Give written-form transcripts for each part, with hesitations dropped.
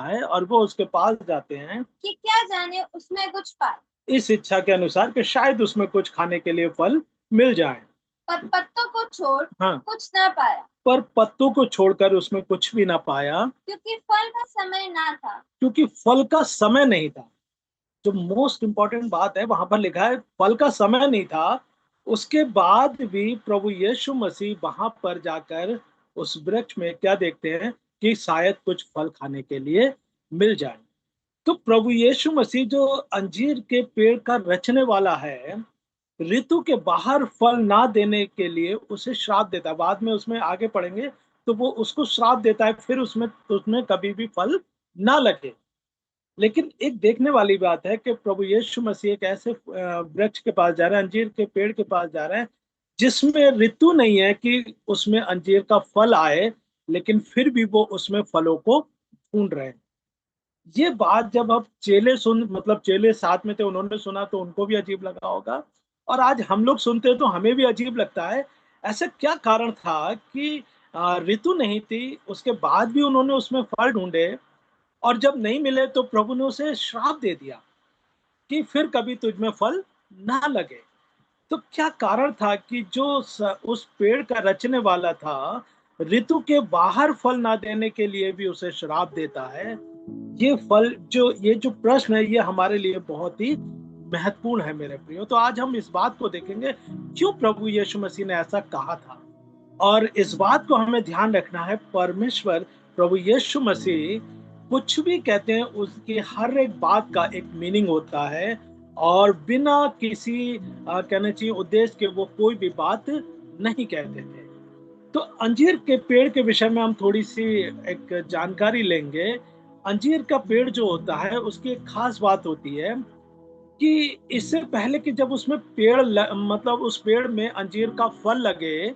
है और वो उसके पास जाते हैं कि क्या जाने उसमें कुछ पाए। इस इच्छा के अनुसार कि शायद उसमें कुछ खाने के लिए फल मिल जाए। पर पत्तों को छोड़ हाँ, कुछ न पाया, पर पत्तों को छोड़कर उसमें कुछ भी ना पाया, क्योंकि फल का समय ना था। क्योंकि फल का समय नहीं था। जो मोस्ट इंपॉर्टेंट बात है वहां पर लिखा है फल का समय नहीं था। उसके बाद भी प्रभु यीशु मसीह वहां पर जाकर उस वृक्ष में क्या देखते हैं कि शायद कुछ फल खाने के लिए मिल जाए। तो प्रभु यीशु मसीह जो अंजीर के पेड़ का रचने वाला है, ऋतु के बाहर फल ना देने के लिए उसे श्राप देता है। बाद में उसमें आगे पढ़ेंगे तो वो उसको श्राप देता है, फिर उसमें उसमें कभी भी फल ना लगे। लेकिन एक देखने वाली बात है कि प्रभु यीशु मसीह एक ऐसे वृक्ष के पास जा रहे हैं, अंजीर के पेड़ के पास जा रहे हैं, जिसमें ऋतु नहीं है कि उसमें अंजीर का फल आए, लेकिन फिर भी वो उसमें फलों को ढूंढ रहे हैं। ये बात जब अब चेले सुन मतलब चेले साथ में थे, उन्होंने सुना तो उनको भी अजीब लगा होगा, और आज हम लोग सुनते हैं तो हमें भी अजीब लगता है। ऐसा क्या कारण था कि ऋतु नहीं थी, उसके बाद भी उन्होंने उसमें फल ढूंढे, और जब नहीं मिले तो प्रभु ने उसे श्राप दे दिया कि फिर कभी तुझ में फल ना लगे। तो क्या कारण था कि उस पेड़ का रचने वाला था, ऋतु के बाहर फल ना देने के लिए भी उसे श्राप देता है? ये जो प्रश्न है ये हमारे लिए बहुत ही महत्वपूर्ण है मेरे प्रियो। तो आज हम इस बात को देखेंगे क्यों प्रभु यीशु मसीह ने ऐसा कहा था, और इस बात को हमें ध्यान रखना है। परमेश्वर प्रभु यीशु मसीह कुछ भी कहते हैं उसकी हर एक बात का एक मीनिंग होता है, और बिना किसी कहना चाहिए उद्देश्य के वो कोई भी बात नहीं कहते थे। तो अंजीर के पेड़ के विषय में हम थोड़ी सी एक जानकारी लेंगे। अंजीर का पेड़ जो होता है उसकी एक खास बात होती है कि इससे पहले कि जब उसमें मतलब उस पेड़ में अंजीर का फल लगे,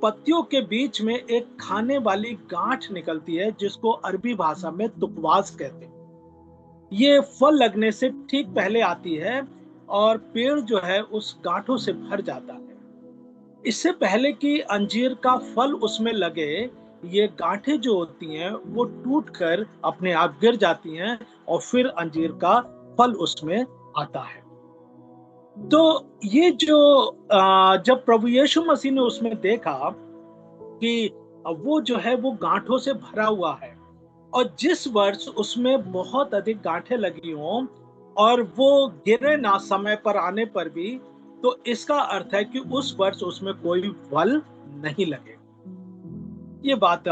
पत्तियों के बीच में एक खाने वाली गांठ निकलती है जिसको अरबी भाषा में तुकवास कहते हैं। ये फल लगने से ठीक पहले आती है और पेड़ जो है उस गांठों से भर जाता है। इससे पहले कि अंजीर का फल उसमें लगे, ये गांठें जो होती हैं वो टूटकर अपने आप गिर जाती हैं, और फिर अंजीर का फल उसमें आता है। तो ये जो जब प्रभु यीशु मसीह ने उसमें देखा कि वो जो है वो गांठों से भरा हुआ है, और जिस वर्ष उसमें बहुत अधिक गांठें लगी हों और वो गिरे ना समय पर आने पर भी, तो इसका अर्थ है कि उस वर्ष उसमें कोई फल नहीं लगे। ये बात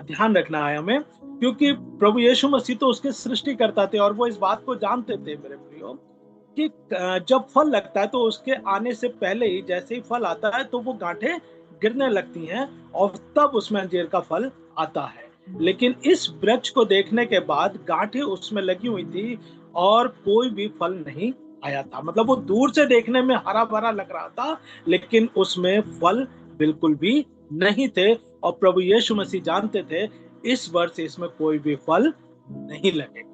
ध्यान रखना है हमें, क्योंकि प्रभु यीशु मसीह तो उसके सृष्टिकर्ता थे और वो इस बात को जानते थे मेरे प्रियो कि जब फल लगता है तो उसके आने से पहले ही जैसे ही फल आता है तो वो गांठें गिरने लगती हैं, और तब उसमें अंजीर का फल आता है। लेकिन इस वृक्ष को देखने के बाद गांठें उसमें लगी हुई थी और कोई भी फल नहीं आया था। मतलब वो दूर से देखने में हरा भरा लग रहा था, लेकिन उसमें फल बिल्कुल भी नहीं थे, और प्रभु यीशु मसीह जानते थे इस वर्ष इसमें कोई भी फल नहीं लगेगा।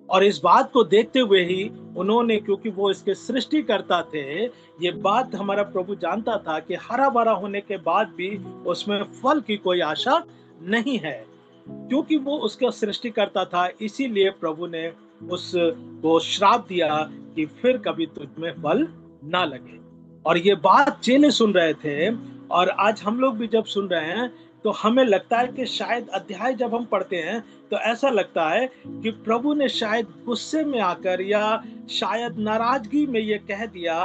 और इस बात को देखते हुए ही उन्होंने, क्योंकि वो इसके सृष्टिकर्ता थे, ये बात हमारा प्रभु जानता था कि हरा भरा होने के बाद भी उसमें फल की कोई आशा नहीं है। क्योंकि वो उसका सृष्टिकर्ता था, इसीलिए प्रभु ने उसको श्राप दिया कि फिर कभी तुझ में फल ना लगे। और ये बात चेले सुन रहे थे, और आज हम लोग भी जब सुन रहे हैं तो हमें लगता है कि शायद अध्याय जब हम पढ़ते हैं तो ऐसा लगता है कि प्रभु ने शायद गुस्से में आकर या शायद नाराजगी में ये कह दिया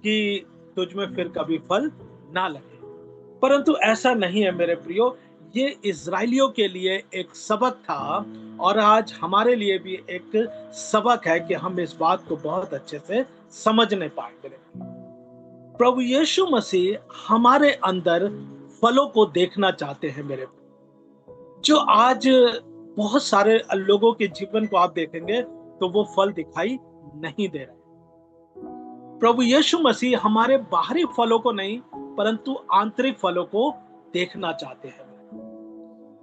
कि तुझ में फिर कभी फल ना लगे। परंतु ऐसा नहीं है मेरे प्रियो। ये इज़राइलियों के लिए एक सबक था, और आज हमारे लिए भी एक सबक है कि हम इस बात को बहुत अच्छे से समझने पाए मेरे प्रियो। प्रभु यीशु मसीह हमारे अंदर फलों को देखना चाहते हैं मेरे प्रियो। जो आज बहुत सारे लोगों के जीवन को आप देखेंगे तो वो फल दिखाई नहीं दे रहे। प्रभु यीशु मसीह हमारे बाहरी फलों को नहीं, परंतु आंतरिक फलों को देखना चाहते हैं।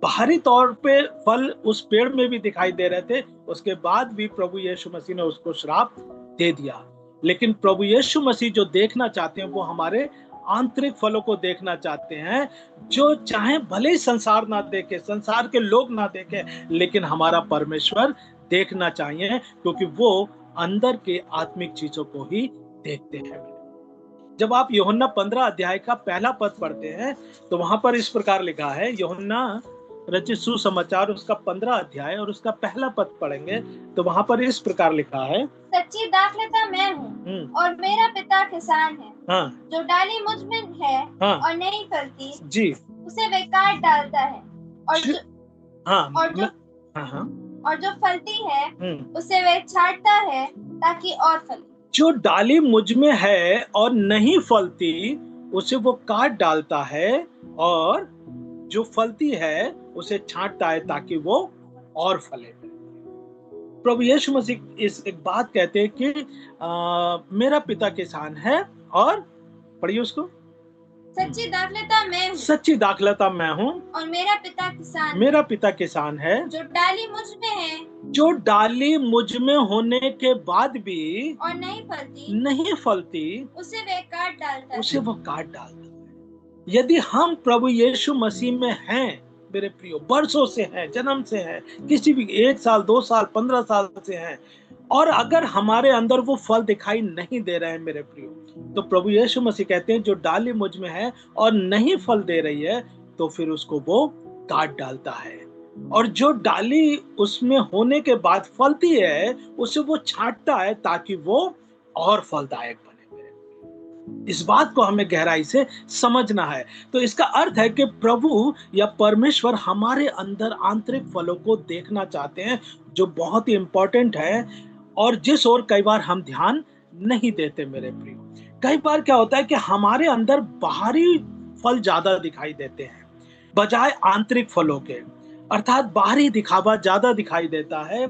बाहरी तौर पे फल उस पेड़ में भी दिखाई दे रहे थे, उसके बाद भी प्रभु यीशु मसीह ने उसको श्राप दे दिया। लेकिन प्रभु यीशु मसीह जो देखना चाहते हैं वो हमारे आंतरिक फलों को देखना चाहते हैं, जो चाहे भले ही संसार ना देखे, संसार के लोग ना देखे, लेकिन हमारा परमेश्वर देखना चाहिए, क्योंकि वो अंदर के आत्मिक चीजों को ही देखते हैं। जब आप यूहन्ना 15 अध्याय का पहला पद पढ़ते हैं, तो वहां पर इस प्रकार लिखा है, यूहन्ना रचित सुसमाचार उसका 15 अध्याय और उसका पहला पद पढ़ेंगे, तो वहां पर इस प्रकार लिखा है, सच्ची दाखलता मैं हूँ और मेरा पिता किसान है। हाँ जो डाली मुझ में है हाँ और नहीं फलती, जी, उसे वे काट डालता है, और जो हाँ हाँ हाँ और जो फलती है उसे वे छांटता है ताकि और फले। जो डाली मुझ में है और नहीं फलती, उसे वो काट डालता है, और जो फलती है उसे छांटता है ताकि वो और फले। प्रभु यीशु मसीह इस एक बात कहते हैं कि मेरा पिता किसान है, और पढ़िए उसको, सच्ची दाखलता मैं हूँ, सच्ची दाखलता मैं हूँ और मेरा पिता किसान मेरा पिता किसान है। जो डाली मुझ में है, जो डाली मुझ में होने के बाद भी और नहीं फलती, उसे वे काट डालता है। उसे वो काट डालता है। यदि हम प्रभु यीशु मसीह में हैं मेरे प्रियो, बरसों से हैं, जन्म से हैं, किसी भी 1 साल 2 साल 15 साल से हैं, और अगर हमारे अंदर वो फल दिखाई नहीं दे रहे हैं मेरे प्रियो, तो प्रभु यीशु मसीह कहते हैं जो डाली मुझ में है और नहीं फल दे रही है, तो फिर उसको वो काट डालता है, और जो डाली उसमें होने के बाद फलती है उसे वो छांटता है ताकि वो और फलदायक बने। मेरे, इस बात को हमें गहराई से समझना है। तो इसका अर्थ है कि प्रभु या परमेश्वर हमारे अंदर आंतरिक फलों को देखना चाहते हैं, जो बहुत ही इंपॉर्टेंट है, और जिस ओर कई बार हम ध्यान नहीं देते मेरे प्रियो। कई बार क्या होता है कि हमारे अंदर बाहरी फल ज्यादा दिखाई देते हैं बजाय आंतरिक फलों के, अर्थात बाहरी दिखावा ज्यादा दिखाई देता है।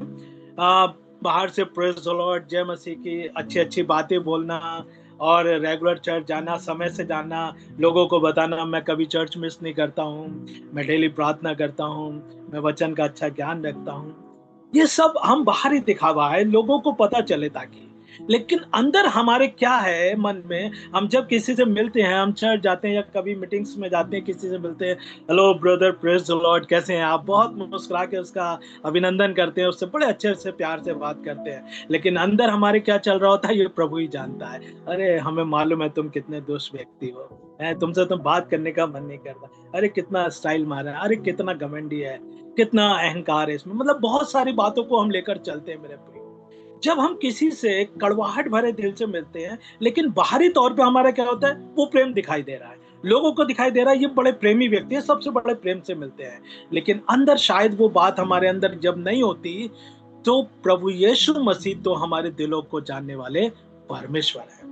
बाहर से प्रेज द लॉर्ड, जय मसीह की अच्छी अच्छी बातें बोलना, और रेगुलर चर्च जाना, समय से जाना, लोगों को बताना मैं कभी चर्च मिस नहीं करता हूँ, मैं डेली प्रार्थना करता हूँ, मैं वचन का अच्छा ज्ञान रखता हूँ, ये सब हम बाहरी दिखावा है, लोगों को पता चले ताकि। लेकिन अंदर हमारे क्या है मन में, हम जब किसी से मिलते हैं, हम चर्च जाते हैं या कभी मीटिंग्स में जाते हैं, किसी से मिलते हैं, hello brother, praise the Lord, कैसे हैं आप, बहुत मुस्कुरा के उसका अभिनंदन करते हैं, उससे बड़े अच्छे से प्यार से बात करते हैं, लेकिन अंदर हमारे क्या चल रहा होता है ये प्रभु ही जानता है। अरे हमें मालूम है तुम कितने दुष्ट व्यक्ति हो, तुमसे तो बात करने का मन नहीं करता, अरे कितना स्टाइल मारा है, अरे कितना घमंडी है, कितना अहंकार है इसमें, मतलब बहुत सारी बातों को हम लेकर चलते हैं मेरे प्रिय। जब हम किसी से कड़वाहट भरे दिल से मिलते हैं, लेकिन बाहरी तौर पे हमारा क्या होता है, वो प्रेम दिखाई दे रहा है, लोगों को दिखाई दे रहा है ये बड़े प्रेमी व्यक्ति है, सबसे बड़े प्रेम से मिलते हैं, लेकिन अंदर शायद वो बात हमारे अंदर जब नहीं होती, तो प्रभु यीशु मसीह तो हमारे दिलों को जानने वाले परमेश्वर है।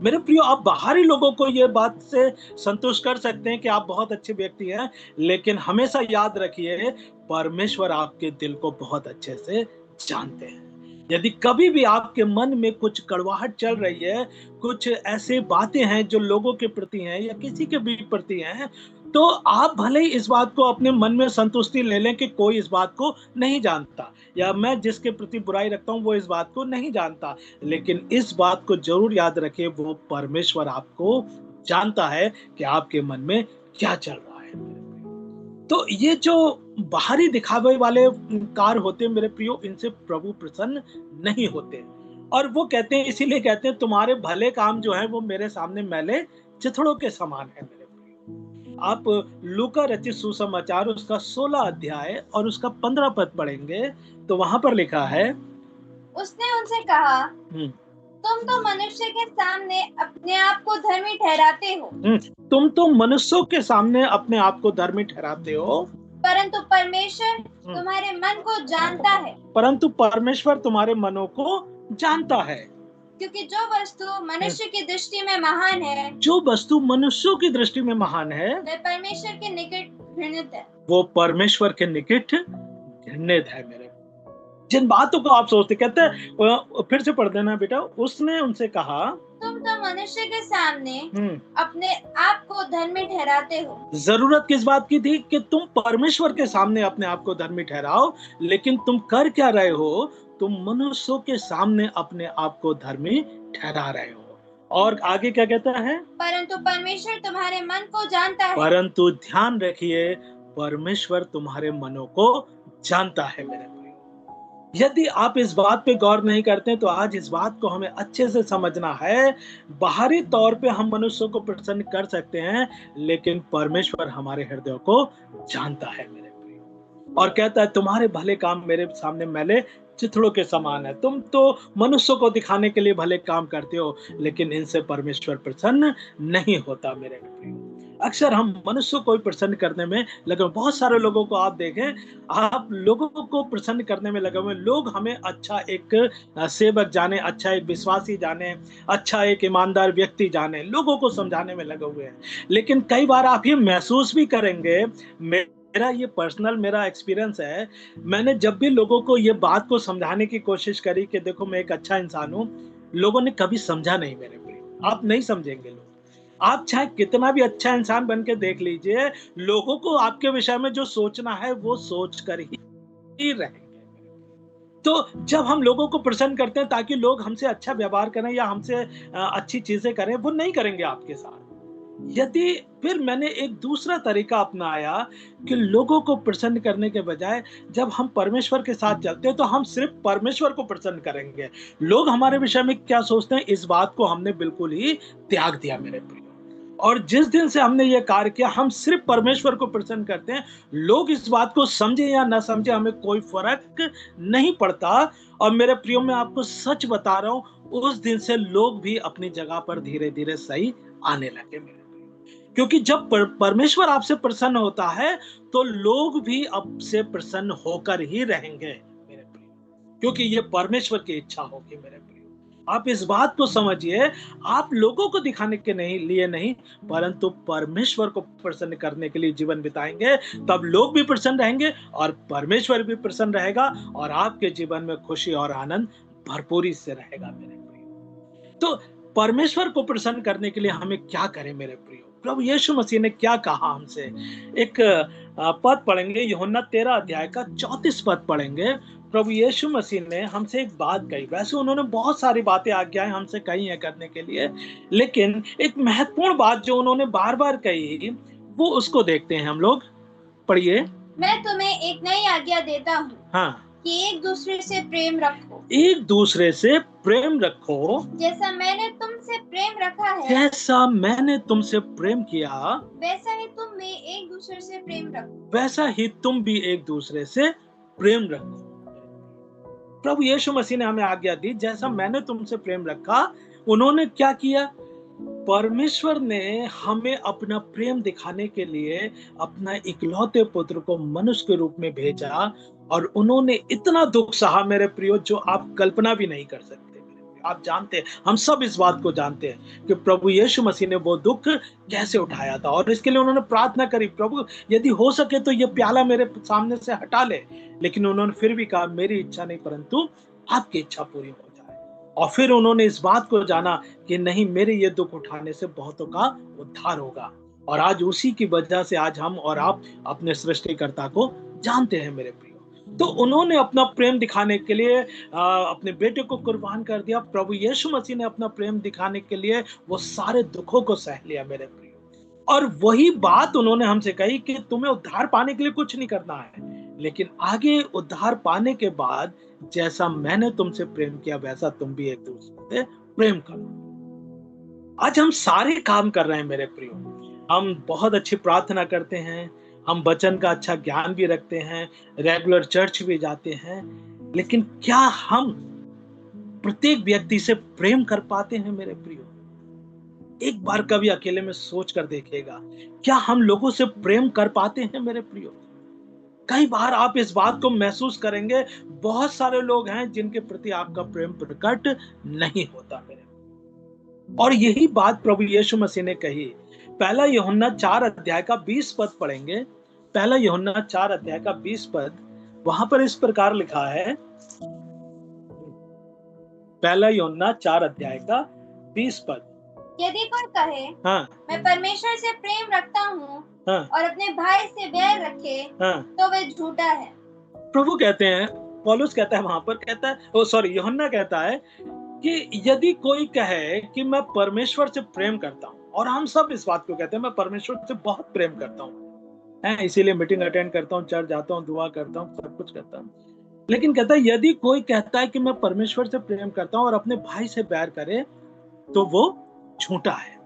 मेरे प्रियो, आप बाहरी लोगों को ये बात से संतुष्ट कर सकते हैं कि आप बहुत अच्छे व्यक्ति हैं, लेकिन हमेशा याद रखिए परमेश्वर आपके दिल को बहुत अच्छे से जानते हैं। यदि कभी भी आपके मन में कुछ कड़वाहट चल रही है, कुछ ऐसे बातें हैं जो लोगों के प्रति हैं या किसी के भी प्रति हैं, तो आप भले ही इस बात को अपने मन में संतुष्टि ले लें कि कोई इस बात को नहीं जानता, या मैं जिसके प्रति बुराई रखता हूं वो इस बात को नहीं जानता, लेकिन इस बात को जरूर याद रखें, वो परमेश्वर आपको जानता है कि आपके मन में क्या चल रहा है। तो ये जो बाहरी दिखावे वाले कार्य होते हैं मेरे प्रियो, इनसे प्रभु प्रसन्न नहीं होते, और वो कहते हैं, इसीलिए कहते हैं तुम्हारे भले काम जो है वो मेरे सामने मैले चिथड़ों के समान है। मेरे प्रियो, आप लूका रचित सुसमाचार उसका 16 अध्याय और उसका 15 पद पढ़ेंगे, तो वहां पर लिखा है, उसने उनसे कहा, तुम तो मनुष्य के सामने अपने आप को धर्मी ठहराते हो, तुम तो मनुष्यों के सामने अपने आप को धर्मी ठहराते हो, परंतु परमेश्वर तुम्हारे मन को जानता है। परंतु परमेश्वर तुम्हारे मनों को जानता है, क्योंकि जो वस्तु मनुष्य की दृष्टि में महान है, जो वस्तु मनुष्यों की दृष्टि में महान है, वह परमेश्वर के निकट घृणित है। वो परमेश्वर के निकट घृणित है। मेरे जिन बातों को आप सोचते, कहते हैं, फिर से पढ़ देना बेटा, उसने उनसे कहा, तुम तो मनुष्य के सामने अपने आप को धर्मी ठहराते हो। जरूरत किस बात की थी कि तुम परमेश्वर के सामने अपने आप को धर्मी ठहराओ, लेकिन तुम कर क्या रहे हो, तुम मनुष्यों के सामने अपने आप को धर्मी ठहरा रहे हो। और आगे क्या कहता है? परंतु परमेश्वर तुम्हारे मन को जानता है। परंतु ध्यान रखिए, परमेश्वर तुम्हारे मनों को जानता है मेरे भाई। यदि आप इस बात पे गौर नहीं करते तो आज इस बात को हमें अच्छे से समझना है। बाहरी तौर पे हम मनुष्यों को प्रसन्न कर सकते हैं, लेकिन परमेश्वर हमारे हृदयों को जानता है मेरे भाई। और कहता है तुम्हारे भले काम मेरे सामने मैले चिथड़ों के समान है। तुम तो मनुष्यों को दिखाने के लिए भले काम करते हो, लेकिन इनसे परमेश्वर प्रसन्न नहीं होता मेरे भाई। अक्सर हम मनुष्य को प्रसन्न करने में लगे, बहुत सारे लोगों को आप देखें, आप लोगों को प्रसन्न करने में लगे हुए। लोग हमें अच्छा एक सेवक जाने, अच्छा एक विश्वासी जाने, अच्छा एक ईमानदार व्यक्ति जाने, लोगों को समझाने में लगे हुए हैं। लेकिन कई बार आप ये महसूस भी करेंगे, मेरा ये पर्सनल मेरा एक्सपीरियंस है, मैंने जब भी लोगों को ये बात को समझाने की कोशिश करी कि देखो मैं एक अच्छा इंसान हूं, लोगों ने कभी समझा नहीं मेरे को। आप नहीं समझेंगे लोग, आप चाहे कितना भी अच्छा इंसान बन के देख लीजिए, लोगों को आपके विषय में जो सोचना है वो सोच कर ही रहेंगे। तो जब हम लोगों को प्रसन्न करते हैं ताकि लोग हमसे अच्छा व्यवहार करें या हमसे अच्छी चीजें करें, वो नहीं करेंगे आपके साथ। यदि फिर मैंने एक दूसरा तरीका अपनाया कि लोगों को प्रसन्न करने के बजाय जब हम परमेश्वर के साथ चलते हैं तो हम सिर्फ परमेश्वर को प्रसन्न करेंगे। लोग हमारे विषय में क्या सोचते हैं, इस बात को हमने बिल्कुल ही त्याग दिया मेरे प्रिय। और जिस दिन से हमने ये कार्य किया, हम सिर्फ परमेश्वर को प्रसन्न करते हैं। लोग इस बात को समझे या ना समझे, हमें कोई फर्क नहीं पड़ता। और मेरे प्रियो, मैं आपको सच बता रहा हूं, उस दिन से लोग भी अपनी जगह पर धीरे धीरे सही आने लगे मेरे। क्योंकि जब परमेश्वर आपसे प्रसन्न होता है तो लोग भी आपसे प्रसन्न होकर ही रहेंगे मेरे प्रिय, क्योंकि ये परमेश्वर की इच्छा होगी मेरे प्रिय। आप इस बात को समझिए, आप लोगों को दिखाने के लिए नहीं, परंतु परमेश्वर को प्रसन्न करने के लिए जीवन बिताएंगे, तब लोग भी प्रसन्न रहेंगे और परमेश्वर भी प्रसन्न रहेगा और आपके जीवन में खुशी और आनंद भरपूरी से रहेगा मेरे प्रिय। तो परमेश्वर को प्रसन्न करने के लिए हमें क्या करें मेरे प्रियो? प्रभु यीशु मसीह ने क्या कहा हमसे? एक पद पढ़ेंगे, यूहन्ना 13 अध्याय का 34 पद पढ़ेंगे। प्रभु यीशु मसीह ने हमसे एक बात कही। वैसे उन्होंने बहुत सारी बातें, आज्ञाएं हमसे कही हैं करने के लिए, लेकिन एक महत्वपूर्ण बात जो उन्होंने बार बार कही, वो उसको देखते हैं हम लोग। पढ़िए। मैं तुम्हें एक नई आज्ञा देता हूँ, हाँ, कि एक दूसरे से प्रेम रखो। एक दूसरे से प्रेम रखो, जैसा मैंने तुमसे प्रेम रखा है, जैसा मैंने तुमसे प्रेम किया, वैसा ही तुम भी एक दूसरे से प्रेम रखो। वैसा ही तुम भी एक दूसरे से प्रेम रखो। प्रभु यीशु मसीह ने हमें आज्ञा दी, जैसा मैंने तुमसे प्रेम रखा। उन्होंने क्या किया? परमेश्वर ने हमें अपना प्रेम दिखाने के लिए अपना इकलौते पुत्र को मनुष्य के रूप में भेजा, और उन्होंने इतना दुख सहा मेरे प्रियो, जो आप कल्पना भी नहीं कर सकते। आप जानते हैं, हम सब इस बात को जानते हैं कि प्रभु यीशु मसीह ने वो दुख कैसे उठाया था, और इसके लिए उन्होंने प्रार्थना करी, प्रभु यदि हो सके तो ये प्याला मेरे सामने से हटा ले। लेकिन उन्होंने फिर भी कहा, मेरी इच्छा नहीं परंतु आपकी इच्छा पूरी हो जाए। और फिर उन्होंने इस बात को जाना कि नहीं, मेरे ये दुख उठाने से बहुतों का उद्धार होगा। और आज उसी की वजह से आज हम और आप अपने सृष्टिकर्ता को जानते हैं मेरे प्रियो। तो उन्होंने अपना प्रेम दिखाने के लिए अपने बेटे को कुर्बान कर दिया। प्रभु यीशु मसीह ने अपना प्रेम दिखाने के लिए वो सारे दुखों को सह लिया मेरे प्रियो। और वही बात उन्होंने हमसे कही कि तुम्हें उद्धार पाने के लिए कुछ नहीं करना है, लेकिन आगे उद्धार पाने के बाद जैसा मैंने तुमसे प्रेम किया, वैसा तुम भी एक दूसरे से प्रेम करो। आज हम सारे काम कर रहे हैं मेरे प्रियो। हम बहुत अच्छी प्रार्थना करते हैं, हम वचन का अच्छा ज्ञान भी रखते हैं, रेगुलर चर्च भी जाते हैं, लेकिन क्या हम प्रत्येक व्यक्ति से प्रेम कर पाते हैं मेरे प्रियो? एक बार कभी अकेले में सोच कर देखिएगा, क्या हम लोगों से प्रेम कर पाते हैं मेरे प्रियो? कई बार आप इस बात को महसूस करेंगे, बहुत सारे लोग हैं जिनके प्रति आपका प्रेम प्रकट नहीं होता मेरे। और यही बात प्रभु यीशु मसीह ने कही। पहला यूहन्ना 4 अध्याय का 20 पद पढ़ेंगे। पहला यूहन्ना 4 अध्याय का 20 पद, वहां पर इस प्रकार लिखा है। पहला यूहन्ना 4 अध्याय का 20 पद। यदि कोई कहे, हाँ, मैं परमेश्वर से प्रेम रखता हूँ, हाँ, और अपने भाई से बैर रखे, हाँ, तो वह झूठा है। प्रभु कहते हैं, पौलुस कहता है वहां पर, कहता है, यूहन्ना कहता है कि यदि कोई कहे कि मैं परमेश्वर से प्रेम करता हूं, और हम सब इस बात को कहते हैं, मैं परमेश्वर से बहुत प्रेम करता हूं, है इसीलिए मीटिंग अटेंड करता हूं, चर्च जाता हूं, दुआ करता हूं, सब कुछ करता हूं। लेकिन कहता है यदि कोई कहता है कि मैं परमेश्वर से प्रेम करता हूं और अपने भाई से बैर करे तो वो झूठा है।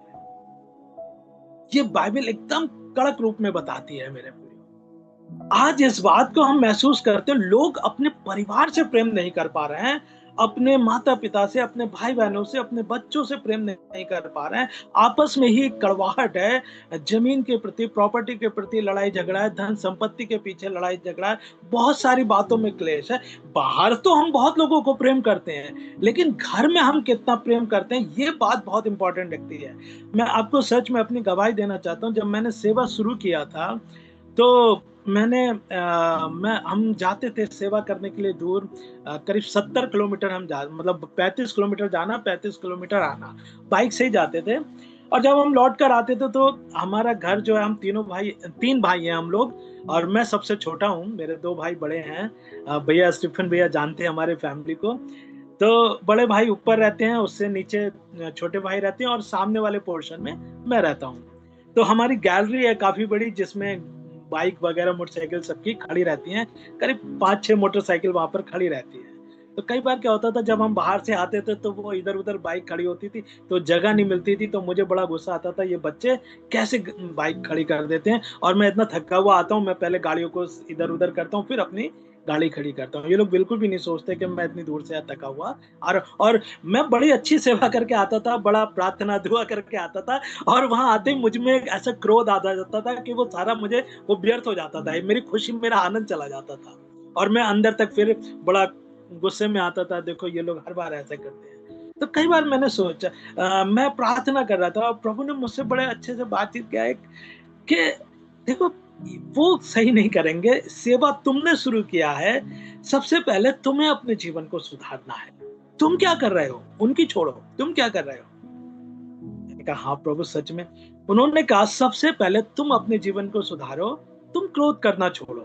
ये बाइबल एकदम कड़क रूप में बताती है मेरे प्रियो। आज इस बात को हम महसूस करते हैं, लोग अपने परिवार से प्रेम नहीं कर पा रहे हैं, अपने माता पिता से, अपने भाई बहनों से, अपने बच्चों से प्रेम नहीं कर पा रहे हैं। आपस में ही कड़वाहट है, जमीन के प्रति, प्रॉपर्टी के प्रति लड़ाई झगड़ा है, धन संपत्ति के पीछे लड़ाई झगड़ा है, बहुत सारी बातों में क्लेश है। बाहर तो हम बहुत लोगों को प्रेम करते हैं, लेकिन घर में हम कितना प्रेम करते हैं, ये बात बहुत इंपॉर्टेंट लगती है। मैं आपको सच में अपनी गवाही देना चाहता हूँ। जब मैंने सेवा शुरू किया था तो हम जाते थे सेवा करने के लिए दूर, करीब 70 किलोमीटर हम जा मतलब 35 किलोमीटर जाना, 35 किलोमीटर आना, बाइक से ही जाते थे। और जब हम लौट कर आते थे तो हमारा घर जो है, हम तीन भाई हैं हम लोग, और मैं सबसे छोटा हूँ, मेरे 2 भाई बड़े हैं। भैया स्टीफन भैया जानते हैं हमारे फैमिली को। तो बड़े भाई ऊपर रहते हैं, उससे नीचे छोटे भाई रहते हैं, और सामने वाले पोर्शन में मैं रहता हूँ। तो हमारी गैलरी है काफी बड़ी, जिसमें बाइक वगैरह मोटरसाइकिल सबकी खड़ी रहती हैं। करीब 5-6 मोटरसाइकिल वहां पर खड़ी रहती है। तो कई बार क्या होता था, जब हम बाहर से आते थे तो वो इधर उधर बाइक खड़ी होती थी, तो जगह नहीं मिलती थी, तो मुझे बड़ा गुस्सा आता था, ये बच्चे कैसे बाइक खड़ी कर देते हैं, और मैं इतना थका हुआ आता हूँ, मैं पहले गाड़ियों को इधर उधर करता हूँ, फिर अपनी गाड़ी खड़ी करता हूँ। ये लोग बिल्कुल भी नहीं सोचते कि मैं इतनी दूर से थका हुआ। और मैं बड़ी अच्छी सेवा करके आता था, बड़ा प्रार्थना दुआ करके आता था, और वहां आते ही मुझ में एक ऐसा क्रोध आ जाता था कि वो सारा मुझे वो व्यर्थ हो जाता था, मेरी खुशी, मेरा आनंद चला जाता था, और मैं अंदर तक फिर बड़ा गुस्से में आता था, देखो ये लोग हर बार ऐसा करते हैं। तो कई बार मैंने सोचा, मैं प्रार्थना कर रहा था और प्रभु ने मुझसे बड़े अच्छे से बातचीत किया है कि देखो, वो सही नहीं करेंगे, सेवा तुमने शुरू किया है, सबसे पहले तुम्हें अपने जीवन को सुधारना है। तुम क्या कर रहे हो उनकी छोड़ो, तुम क्या कर रहे हो। मैंने कहा हाँ प्रभु सच में। उन्होंने कहा सबसे पहले तुम अपने जीवन को सुधारो, तुम क्रोध करना छोड़ो,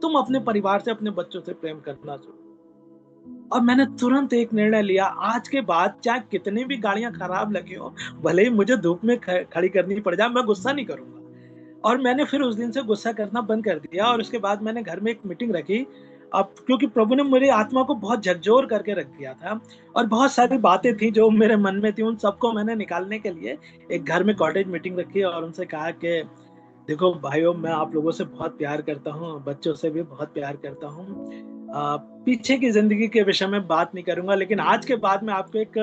तुम अपने परिवार से, अपने बच्चों से प्रेम करना छोड़ो। और मैंने तुरंत एक निर्णय लिया, आज के बाद चाहे कितनी भी गाड़ियां खराब लगी हो, भले ही मुझे धूप में खड़ी करनी पड़ जाए, मैं गुस्सा नहीं करूंगा। और मैंने फिर उस दिन से गुस्सा करना बंद कर दिया, और उसके बाद मैंने घर में एक मीटिंग रखी। अब क्योंकि प्रभु ने मेरी आत्मा को बहुत झकझोर करके रख दिया था, और बहुत सारी बातें थी जो मेरे मन में थी, उन सबको मैंने निकालने के लिए एक घर में कॉटेज मीटिंग रखी, और उनसे कहा कि देखो भाइयों, मैं आप लोगों से बहुत प्यार करता हूँ, बच्चों से भी बहुत प्यार करता हूँ। पीछे की जिंदगी के विषय में बात नहीं करूंगा, लेकिन आज के बाद मैं आपको एक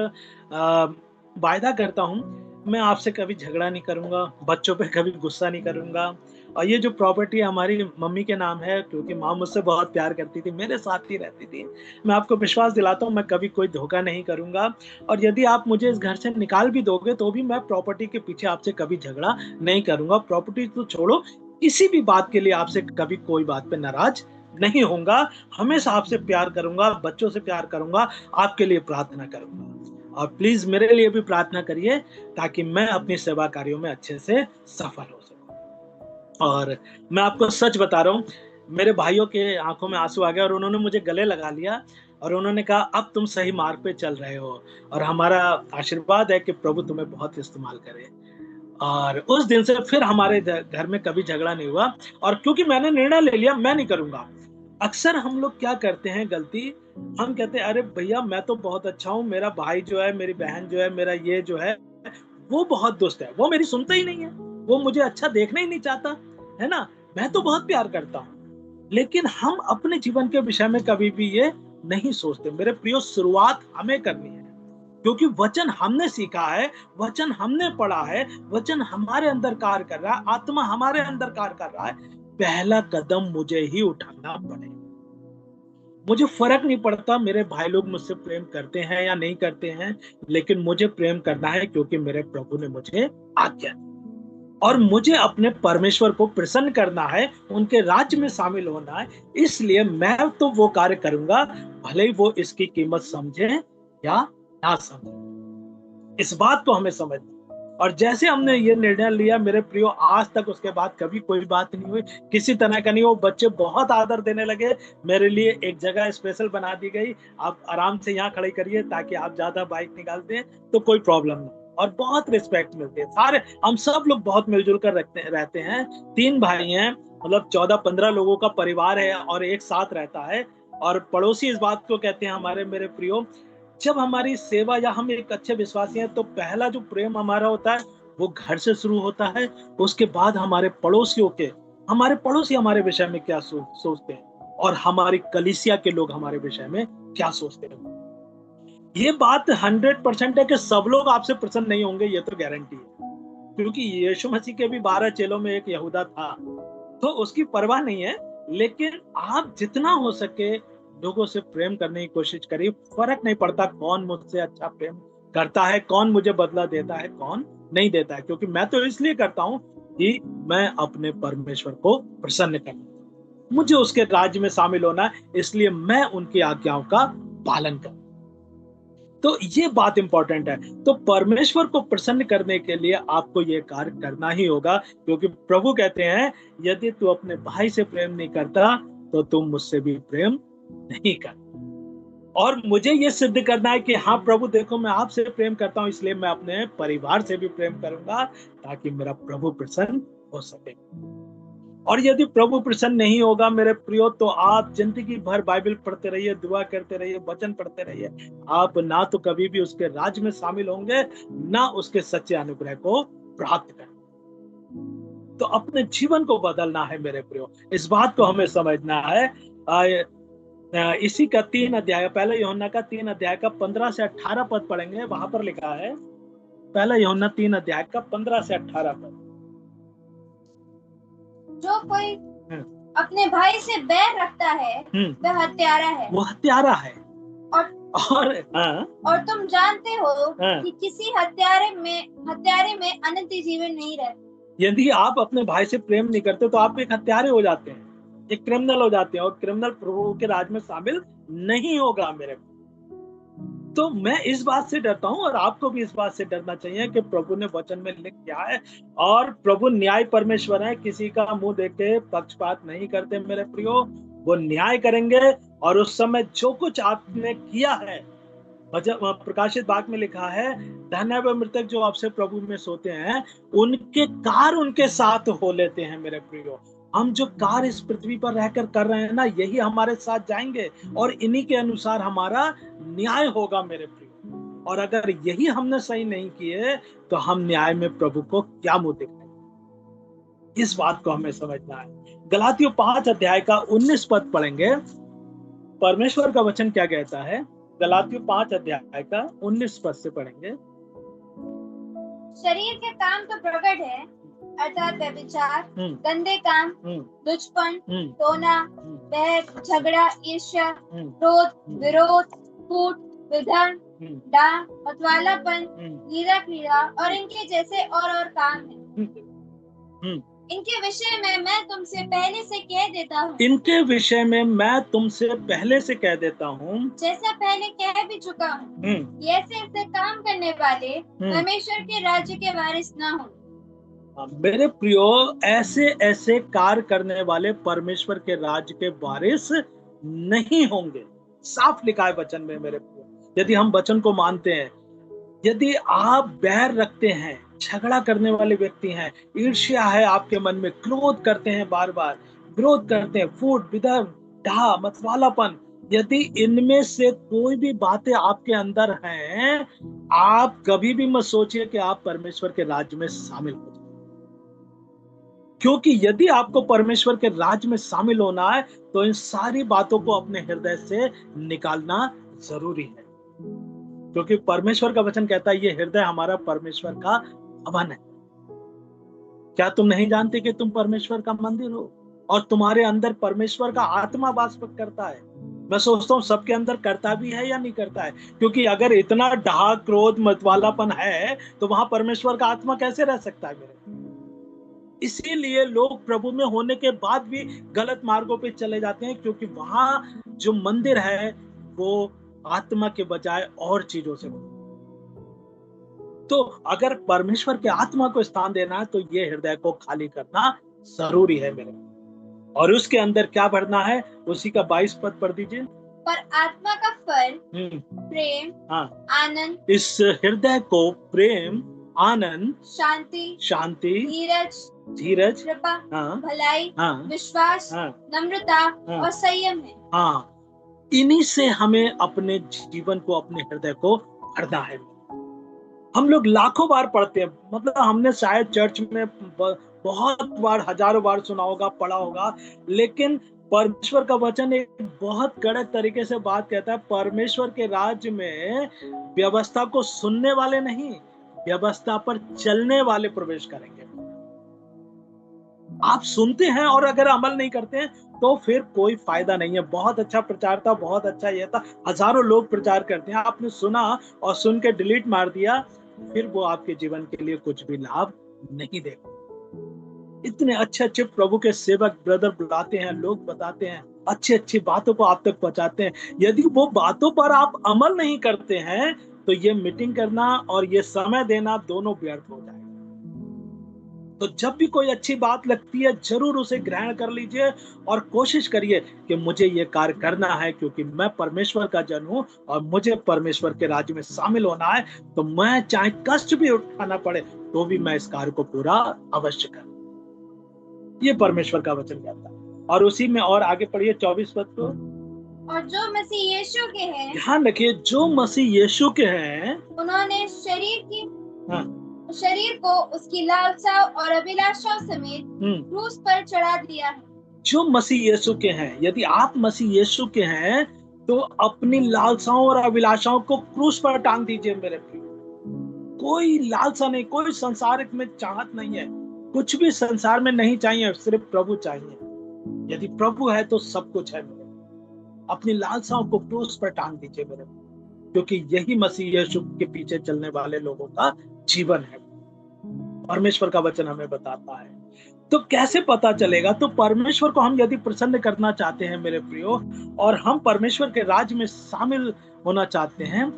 वायदा करता हूँ, मैं आपसे कभी झगड़ा नहीं करूंगा, बच्चों पे कभी गुस्सा नहीं करूंगा। और ये जो प्रॉपर्टी हमारी मम्मी के नाम है, क्योंकि माँ मुझसे बहुत प्यार करती थी, मेरे साथ ही रहती थी, मैं आपको विश्वास दिलाता हूँ मैं कभी कोई धोखा नहीं करूंगा। और यदि आप मुझे इस घर से निकाल भी दोगे तो भी मैं प्रॉपर्टी के पीछे आपसे कभी झगड़ा नहीं करूंगा। प्रॉपर्टी तो छोड़ो, किसी भी बात के लिए आपसे कभी कोई बात पे नाराज नहीं होऊंगा, हमेशा आपसे प्यार करूंगा, बच्चों से प्यार करूंगा, आपके लिए प्रार्थना करूंगा। और प्लीज मेरे लिए भी प्रार्थना करिए, ताकि मैं अपनी सेवा कार्यों में अच्छे से सफल हो सकूं। और मैं आपको सच बता रहा हूँ, मेरे भाइयों के आंखों में आंसू आ गए, और उन्होंने मुझे गले लगा लिया, और उन्होंने कहा अब तुम सही मार्ग पे चल रहे हो, और हमारा आशीर्वाद है कि प्रभु तुम्हें बहुत इस्तेमाल करे। और उस दिन से फिर हमारे घर में कभी झगड़ा नहीं हुआ, और क्योंकि मैंने निर्णय ले लिया मैं नहीं करूंगा। अक्सर हम लोग क्या करते हैं गलती, हम कहते हैं अरे भैया मैं तो बहुत अच्छा हूँ, मेरा भाई जो है, मेरी बहन जो है, मेरा ये जो है, वो बहुत दुष्ट है, वो मेरी सुनता ही नहीं है, वो मुझे अच्छा देखना ही नहीं चाहता, है ना, मैं तो बहुत प्यार करता हूँ। लेकिन हम अपने जीवन के विषय में कभी भी ये नहीं सोचते। मेरे प्रियो, शुरुआत हमें करनी है, क्योंकि वचन हमने सीखा है, वचन हमने पढ़ा है, वचन हमारे अंदर कार्य कर रहा है, आत्मा हमारे अंदर कार्य कर रहा है। पहला कदम मुझे ही उठाना पड़ेगा। मुझे फर्क नहीं पड़ता मेरे भाई लोग मुझसे प्रेम करते हैं या नहीं करते हैं, लेकिन मुझे प्रेम करना है, क्योंकि मेरे प्रभु ने मुझे आज्ञा दी। और मुझे अपने परमेश्वर को प्रसन्न करना है, उनके राज्य में शामिल होना है, इसलिए मैं तो वो कार्य करूंगा, भले ही वो इसकी कीमत समझे या ना समझे। इस बात को हमें समझना। और जैसे हमने ये निर्णय लिया मेरे प्रियो, आज तक उसके बाद कभी कोई बात नहीं हुई, किसी तरह का नहीं। वो बच्चे बहुत आदर देने लगे। मेरे लिए एक जगह स्पेशल बना दी गई, आप आराम से यहाँ खड़े करिए ताकि आप ज्यादा बाइक निकालते हैं तो कोई प्रॉब्लम ना। और बहुत रिस्पेक्ट मिलती है। सारे हम सब लोग बहुत मिलजुल कर रहते हैं। 3 भाई हैं, मतलब 14-15 लोगों का परिवार है और एक साथ रहता है। और पड़ोसी इस बात को कहते हैं हमारे, मेरे प्रियो, जब हमारी सेवा या हम एक अच्छे विश्वासी हैं तो पहला जो प्रेम हमारा होता है वो घर से शुरू होता है। उसके बाद हमारे पड़ोसियों के, हमारे पड़ोसी हमारे विषय में क्या सोचते हैं और हमारी कलीसिया के लोग हमारे विषय में क्या सोचते हैं। ये बात 100% है कि सब लोग आपसे प्रसन्न नहीं होंगे, ये तो गारंटी है। क्योंकि यीशु मसीह के भी 12 चेलों में एक यहूदा था, तो उसकी परवाह नहीं है। लेकिन आप जितना हो सके लोगों से प्रेम करने की कोशिश करिए। फर्क नहीं पड़ता कौन मुझसे अच्छा प्रेम करता है, कौन मुझे बदला देता है, कौन नहीं देता है। क्योंकि मैं तो इसलिए करता हूं कि मैं अपने परमेश्वर को प्रसन्न करूं, मुझे उसके राज्य में शामिल होना है, इसलिए मैं उनकी आज्ञाओं का पालन करूं। तो ये बात इंपॉर्टेंट है। तो परमेश्वर को प्रसन्न करने के लिए आपको ये कार्य करना ही होगा, क्योंकि प्रभु कहते हैं यदि तू अपने भाई से प्रेम नहीं करता तो तुम मुझसे भी प्रेम नहीं कर। और मुझे ये सिद्ध करना है कि हाँ प्रभु देखो, मैं आपसे प्रेम करता हूं, इसलिए मैं अपने परिवार से भी प्रेम करूंगा ताकि मेरा प्रभु प्रसन्न हो सके। और यदि प्रभु प्रसन्न नहीं होगा मेरे प्रियो, तो आप जिंदगी भर बाइबल पढ़ते रहिए, दुआ करते रहिए, वचन पढ़ते रहिए, आप ना तो कभी भी उसके राज्य में शामिल होंगे, ना उसके सच्चे अनुग्रह को प्राप्त करेंगे। तो अपने जीवन को बदलना है मेरे प्रियो, इस बात को हमें समझना है। इसी का 3 अध्याय, पहले यूहन्ना का 3 अध्याय का 15 से 18 पद पढ़ेंगे। वहां पर लिखा है, पहला यूहन्ना 3 अध्याय का 15 से 18 पद। जो कोई अपने भाई से बैर रखता है वह हत्यारा है। वो हत्यारा है। और तुम जानते हो कि किसी हत्यारे में अनंत जीवन नहीं रहता। यदि आप अपने भाई से प्रेम नहीं करते तो आप एक हत्यारे हो जाते हैं, एक क्रिमिनल हो जाते हैं, और क्रिमिनल प्रभु के राज में शामिल नहीं होगा मेरे। तो मैं इस बात से डरता हूं और आपको भी इस बात से डरना चाहिए कि प्रभु ने वचन में लिख दिया है, और प्रभु न्याय परमेश्वर है, किसी का मुंह देख के पक्षपात नहीं करते मेरे प्रियो। वो न्याय करेंगे और उस समय जो कुछ आपने किया है, प्रकाशित वाक्य में लिखा है, धन्य वे मृतक जो आपसे प्रभु में सोते हैं, उनके कार्य उनके साथ हो लेते हैं मेरे प्रियो। हम जो कार्य इस पृथ्वी पर रहकर कर रहे हैं ना, यही हमारे साथ जाएंगे और इन्हीं के अनुसार हमारा न्याय होगा मेरे प्रियो। और अगर यही हमने सही नहीं किए तो हम न्याय में प्रभु को क्या मुंह दिखाएंगे, इस बात को हमें समझना है। गलातियों 5 अध्याय का 19 पद पढ़ेंगे। परमेश्वर का वचन क्या कहता है, गलातियों 5 अध्याय का 19 पद से पढ़ेंगे। शरीर के काम तो प्रकट है, अर्थात व्यभिचार, गंदे काम, दुष्टपन, टोना, बहस, झगड़ा, ईर्ष्या, क्रोध, विरोध, फूट, विधर्म, डाह, मतवालापन, हीरा कीड़ा और इनके जैसे और काम हैं। इनके विषय में मैं तुमसे पहले से कह देता हूँ। इनके विषय में मैं तुमसे पहले से कह देता हूँ, जैसा पहले कह भी चुका हूँ, ऐसे ऐसे काम करने वाले परमेश्वर के राज्य के वारिस ना हो। मेरे प्रियो, ऐसे ऐसे कार्य करने वाले परमेश्वर के राज्य के वारिस नहीं होंगे। साफ लिखा है वचन में मेरे प्रियो। यदि हम वचन को मानते हैं, यदि आप बैर रखते हैं, झगड़ा करने वाले व्यक्ति हैं, ईर्ष्या है आपके मन में, क्रोध करते हैं, बार बार विरोध करते हैं, फूट, विधर्म, डाह, मतवालापन, यदि इनमें से कोई भी बातें आपके अंदर हैं, आप कभी भी मत सोचिए कि आप परमेश्वर के राज्य में शामिल हो। क्योंकि यदि आपको परमेश्वर के राज्य में शामिल होना है तो इन सारी बातों को अपने हृदय से निकालना जरूरी है। क्योंकि परमेश्वर का वचन कहता है, ये हृदय हमारा परमेश्वर का भवन है। क्या तुम नहीं जानते कि तुम परमेश्वर का मंदिर हो और तुम्हारे अंदर परमेश्वर का आत्मा वास करता है? मैं सोचता हूँ सबके अंदर करता भी है या नहीं करता है, क्योंकि अगर इतना डाह, क्रोध, मतवालापन है तो वहां परमेश्वर का आत्मा कैसे रह सकता है मेरे? इसीलिए लोग प्रभु में होने के बाद भी गलत मार्गों पे चले जाते हैं, क्योंकि वहां जो मंदिर है वो आत्मा के बजाय और चीजों से। तो अगर परमेश्वर के आत्मा को स्थान देना है तो ये हृदय को खाली करना जरूरी है मेरे। और उसके अंदर क्या भरना है, उसी का 22 पद पढ़ दीजिए। पर आत्मा का फल प्रेम, हाँ, आनंद, इस हृदय को प्रेम, आनंद, शांति, शांति, धीरज, कृपा, हाँ, भलाई, हाँ, विश्वास, हाँ, नम्रता और संयम है। हाँ, इन्हीं से हमें अपने जीवन को, अपने हृदय को भरना है। हम लोग लाखों बार पढ़ते हैं, मतलब हमने शायद चर्च में बहुत बार, हजारों बार सुना होगा, पढ़ा होगा, लेकिन परमेश्वर का वचन एक बहुत कड़क तरीके से बात कहता है, परमेश्वर के राज्य में व्यवस्था को सुनने वाले नहीं, व्यवस्था पर चलने वाले प्रवेश करेंगे। आप सुनते हैं और अगर अमल नहीं करते हैं तो फिर कोई फायदा नहीं है। बहुत अच्छा प्रचार था, बहुत अच्छा यह था, हजारों लोग प्रचार करते हैं, आपने सुना और सुन के डिलीट मार दिया, फिर वो आपके जीवन के लिए कुछ भी लाभ नहीं देगा। इतने अच्छे अच्छे प्रभु के सेवक ब्रदर बुलाते हैं, लोग बताते हैं, अच्छी अच्छी बातों को आप तक पहुंचाते हैं, यदि वो बातों पर आप अमल नहीं करते हैं तो ये मीटिंग करना और ये समय देना दोनों व्यर्थ हो जाएगा। तो जब भी कोई अच्छी बात लगती है जरूर उसे ग्रहण कर लीजिए और कोशिश करिए कि मुझे ये कार्य करना है, क्योंकि मैं परमेश्वर का जन हूं और मुझे परमेश्वर के राज्य में शामिल होना है, तो मैं चाहे कष्ट भी उठाना पड़े तो भी मैं इस कार्य को पूरा अवश्य करूं। ये परमेश्वर का वचन कहता है। और उसी में और आगे पढ़िए 24 पद को। और जो मसीह यीशु के हैं, ध्यान रखिए, जो मसीह यीशु के हैं, उन्होंने शरीर को उसकी लालसा और अभिलाषाओं समेत क्रूस पर चढ़ा दिया है। जो मसीह यीशु के हैं, यदि आप मसीह यीशु के हैं तो अपनी लालसाओं और अभिलाषाओं को क्रूस पर टांग दीजिए मेरे प्रिय। कोई लालसा नहीं, कोई संसारिक में चाहत नहीं है, कुछ भी संसार में नहीं चाहिए, सिर्फ प्रभु चाहिए। यदि प्रभु है तो सब कुछ है मेरे। अपनी लालसाओं को क्रूस पर टांग दीजिए मेरे, क्योंकि यही मसीह यीशु के पीछे चलने वाले लोगों का जीवन है। परमेश्वर का वचन हमें बताता है। तो कैसे पता चलेगा? तो परमेश्वर को हम यदि प्रसन्न करना चाहते हैं मेरे प्रियो, और हम परमेश्वर के राज्य में शामिल होना चाहते हैं,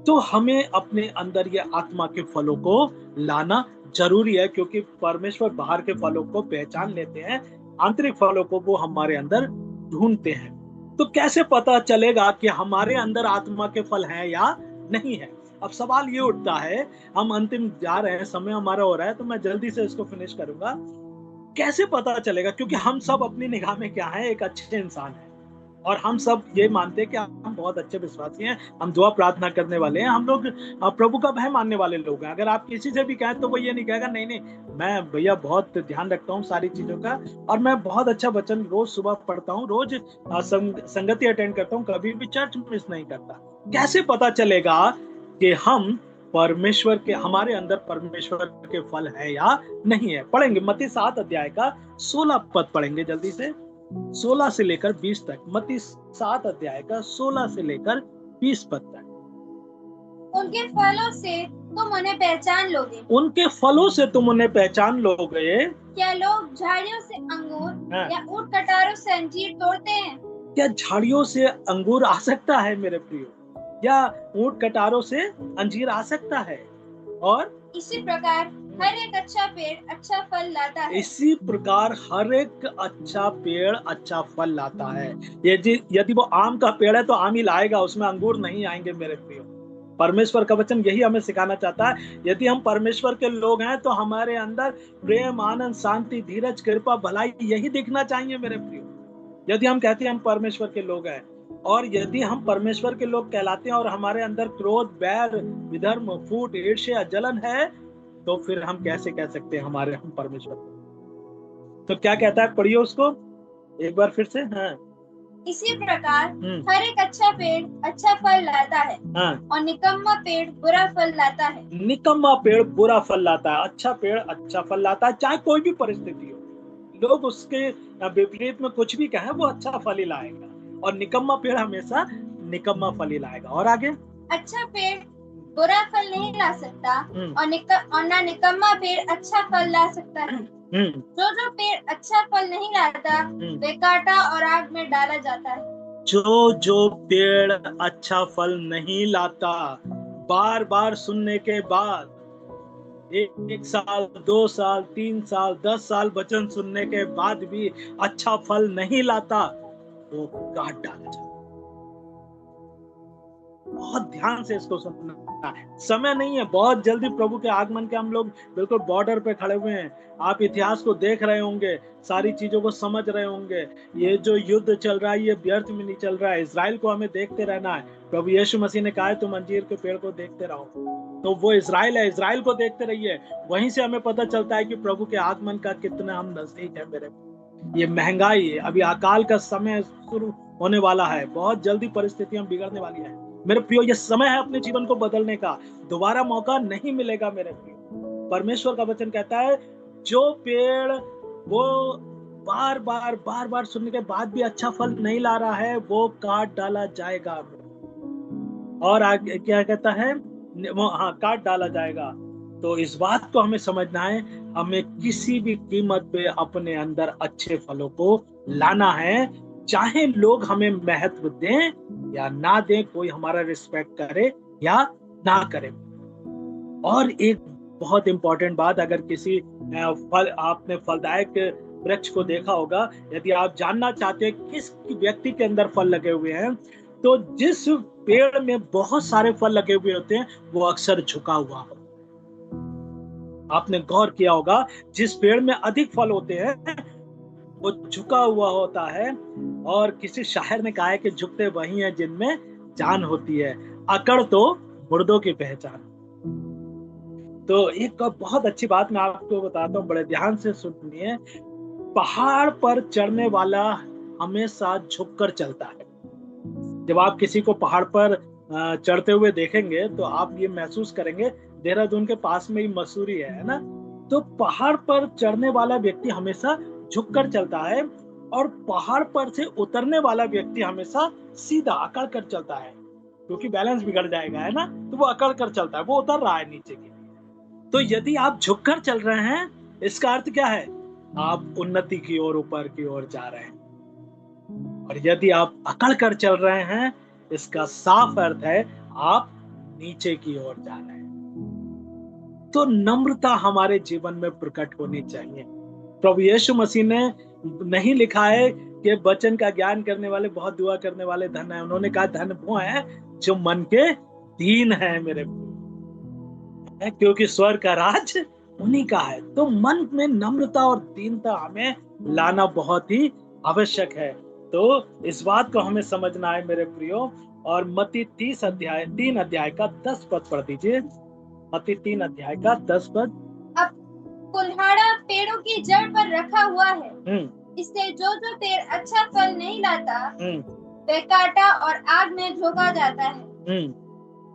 तो हमें अपने अंदर ये आत्मा के फलों को लाना जरूरी है, क्योंकि परमेश्वर बाहर के फलों को पहचान लेते हैं, आंतरिक फलों को वो हमारे अंदर ढूंढते हैं। तो कैसे पता चलेगा कि हमारे अंदर आत्मा के फल हैं या नहीं है? अब सवाल ये उठता है, हम अंतिम जा रहे हैं, समय हमारा हो रहा है, तो मैं जल्दी से इसको फिनिश करूंगा। कैसे पता चलेगा? क्योंकि हम सब अपनी निगाह में क्या है, एक अच्छे इंसान है, और हम सब ये मानते हैं कि हम बहुत अच्छे विश्वासी हैं, हम दुआ प्रार्थना करने वाले हैं, हम लोग प्रभु का भय मानने वाले लोग हैं। अगर आप किसी से भी कहें तो वो ये नहीं कहेगा नहीं नहीं, मैं भैया बहुत ध्यान रखता हूँ सारी चीजों का, और मैं बहुत अच्छा वचन रोज सुबह पढ़ता हूँ, रोज संगति अटेंड करता हूँ, कभी भी चर्च मिस नहीं करता। कैसे पता चलेगा कि हम परमेश्वर के, हमारे अंदर परमेश्वर के फल है या नहीं है? पढ़ेंगे मत्ती 7 अध्याय का 16 पद पढ़ेंगे जल्दी से, 16 से लेकर 20 तक। मत्ती 7 अध्याय का 16 से लेकर 20 पद तक। उनके फलों से तुम उन्हें पहचान लोगे। उनके फलों से तुम उन्हें पहचान लोगे। क्या लोग झाड़ियों से अंगूर या ऊंट कटारों से अंजीर तोड़ते हैं? क्या झाड़ियों से अंगूर आ सकता है मेरे प्रियो, या ऊंट कटारों से अंजीर आ सकता है? और इसी प्रकार हर एक अच्छा पेड़ अच्छा फल लाता है। इसी प्रकार हर एक अच्छा पेड़ अच्छा फल लाता है। यदि वो आम का पेड़ है तो आम ही लाएगा, उसमें अंगूर नहीं आएंगे मेरे प्रियो। परमेश्वर का वचन यही हमें सिखाना चाहता है। यदि हम परमेश्वर के लोग हैं तो हमारे अंदर प्रेम, आनंद, शांति, धीरज, कृपा, भलाई यही दिखना चाहिए मेरे प्रियो। यदि हम कहते हैं हम परमेश्वर के लोग हैं, और यदि हम परमेश्वर के लोग कहलाते हैं और हमारे अंदर क्रोध, बैर, विधर्म, फूट, ईर्ष्या, जलन है, तो फिर हम कैसे कह सकते हैं हम परमेश्वर? तो क्या कहता है, पढ़िए उसको एक बार फिर से। हाँ, इसी प्रकार हर एक अच्छा पेड़ अच्छा फल लाता है। हाँ, और निकम्मा पेड़ बुरा फल लाता है। निकम्मा पेड़ बुरा फल लाता है, अच्छा पेड़ अच्छा फल लाता है, चाहे कोई भी परिस्थिति हो। लोग उसके विपरीत में कुछ भी कहें, वो अच्छा फल ही लाएगा, और निकम्मा पेड़ हमेशा निकम्मा फल ही लाएगा। और आगे, अच्छा पेड़ बुरा फल नहीं ला सकता, और ना निकम्मा पेड़ अच्छा फल ला सकता है। जो पेड़ अच्छा फल नहीं लाता वे काटा और आग में डाला जाता है। जो पेड़ अच्छा फल नहीं लाता, बार बार सुनने के बाद एक साल, 2 साल, 3 साल, 10 साल वचन सुनने के बाद भी अच्छा फल नहीं लाता, वो काट डाला जाए। बहुत ध्यान से इसको सुनना है। समय नहीं है, बहुत जल्दी प्रभु के आगमन के हम लोग बिल्कुल बॉर्डर पे खड़े हुए हैं। आप इतिहास को देख रहे होंगे, सारी चीजों को समझ रहे होंगे। ये जो युद्ध चल रहा है ये व्यर्थ में नहीं चल रहा है। इजराइल को हमें देखते रहना है। प्रभु यीशु मसीह ने कहा है तुम अंजीर के पेड़ को देखते रहो, तो वो इजराइल है, इजराइल को देखते रहिए। वहीं से हमें पता चलता है कि प्रभु के आगमन का कितना हम नजदीक है। मेरे ये महंगाई, अभी अकाल का समय शुरू होने वाला है, बहुत जल्दी परिस्थितियां बिगड़ने वाली है। मेरे प्रियो, ये समय है अपने जीवन को बदलने का, दोबारा मौका नहीं मिलेगा मेरे प्रियो। परमेश्वर का वचन कहता है जो पेड़ वो बार बार सुनने के बाद भी अच्छा फल नहीं ला रहा है, वो काट डाला जाएगा। और आगे क्या कहता है, वो हाँ काट डाला जाएगा। तो इस बात को हमें समझना है, हमें किसी भी कीमत पे अपने अंदर अच्छे फलों को लाना है, चाहे लोग हमें महत्व दें या ना दें, कोई हमारा रिस्पेक्ट करे या ना करे। और एक बहुत इंपॉर्टेंट बात, अगर किसी फल, आपने फलदायक वृक्ष को देखा होगा, यदि आप जानना चाहते हैं किस व्यक्ति के अंदर फल लगे हुए हैं, तो जिस पेड़ में बहुत सारे फल लगे हुए होते हैं वो अक्सर झुका हुआ होता है। आपने गौर किया होगा, जिस पेड़ में अधिक फल होते हैं वो झुका हुआ होता है। और किसी शायर ने कहा है कि झुकते वही हैं जिनमें जान होती है, अकड़ तो मुर्दों की पहचान। तो एक बहुत अच्छी बात मैं आपको बताता हूँ, बड़े ध्यान से सुनिए। पहाड़ पर चढ़ने वाला हमेशा झुककर चलता है। जब आप किसी को पहाड़ पर चढ़ते हुए देखेंगे तो आप ये महसूस करेंगे, देहरादून के पास में ही मसूरी है ना, तो पहाड़ पर चढ़ने वाला व्यक्ति हमेशा झुककर चलता है, और पहाड़ पर से उतरने वाला व्यक्ति हमेशा सीधा अकड़ कर चलता है, क्योंकि बैलेंस बिगड़ जाएगा, है ना, तो वो अकड़ कर चलता है, वो उतर रहा है नीचे की। तो यदि आप झुककर चल रहे हैं, इसका अर्थ क्या है, आप उन्नति की ओर, ऊपर की ओर जा रहे हैं। और यदि आप अकड़ कर चल रहे हैं, इसका साफ अर्थ है आप नीचे की ओर जा रहे हैं। तो नम्रता हमारे जीवन में प्रकट होनी चाहिए। प्रभु यीशु मसीह ने नहीं लिखा है कि वचन का ज्ञान करने वाले, बहुत दुआ करने वाले धन है। उन्होंने कहा धन वो है जो मन के दीन है मेरे, क्योंकि स्वर्ग का राज उन्हीं का है। तो मन में नम्रता और दीनता हमें लाना बहुत ही आवश्यक है। तो इस बात को हमें समझना है मेरे प्रियो। और मत्ती 3 अध्याय का 10 पद पढ़ दीजिए। मत्ती 3 अध्याय का 10 पद। अब कुल्हाड़ा पेड़ों की जड़ पर रखा हुआ है, इससे जो पेड़ अच्छा फल नहीं लाता वह काटा और आग में झोंका जाता है।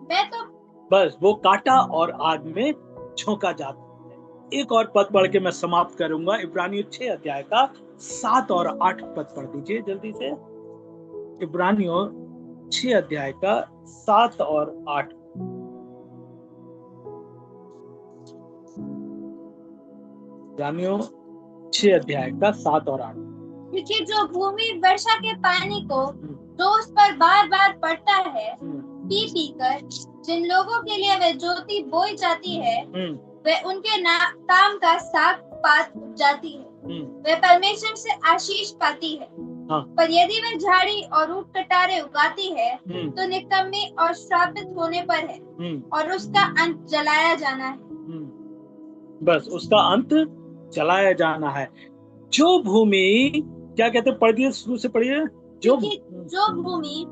मैं तो बस वो काटा और आग में झोंका जाता है। एक और पद पढ़ के मैं समाप्त करूंगा। इब्रानियों 6 अध्याय का 7 और 8 पद पढ़ दीजिए जल्दी से। इब्रानियों 6 अध्याय का 7 और 8। इब्रानियों 6 अध्याय का 7 और 8। क्योंकि जो भूमि वर्षा के पानी को जो उस पर बार बार पड़ता है पी पी कर, जिन लोगों के लिए वह ज्योति बोई जाती है वे उनके काम का साग पात उपजाती है, वे परमेश्वर से आशीष पाती है। पर यदि वह झाड़ी और रूट कटारे उगाती है तो निकम्मी और श्रापित होने पर है, और उसका अंत जलाया जाना है। बस उसका अंत जलाया जाना है। जो भूमि, क्या कहते, पढ़िए शुरू से पढ़िए। जो भूमि